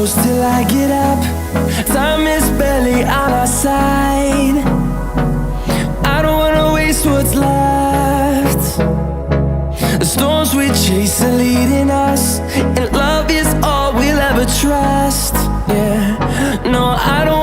close till I get up. Time is barely on our side. I don't wanna waste what's left. The storms we chase are leading us, and love is all we'll ever trust. Yeah, no, I don't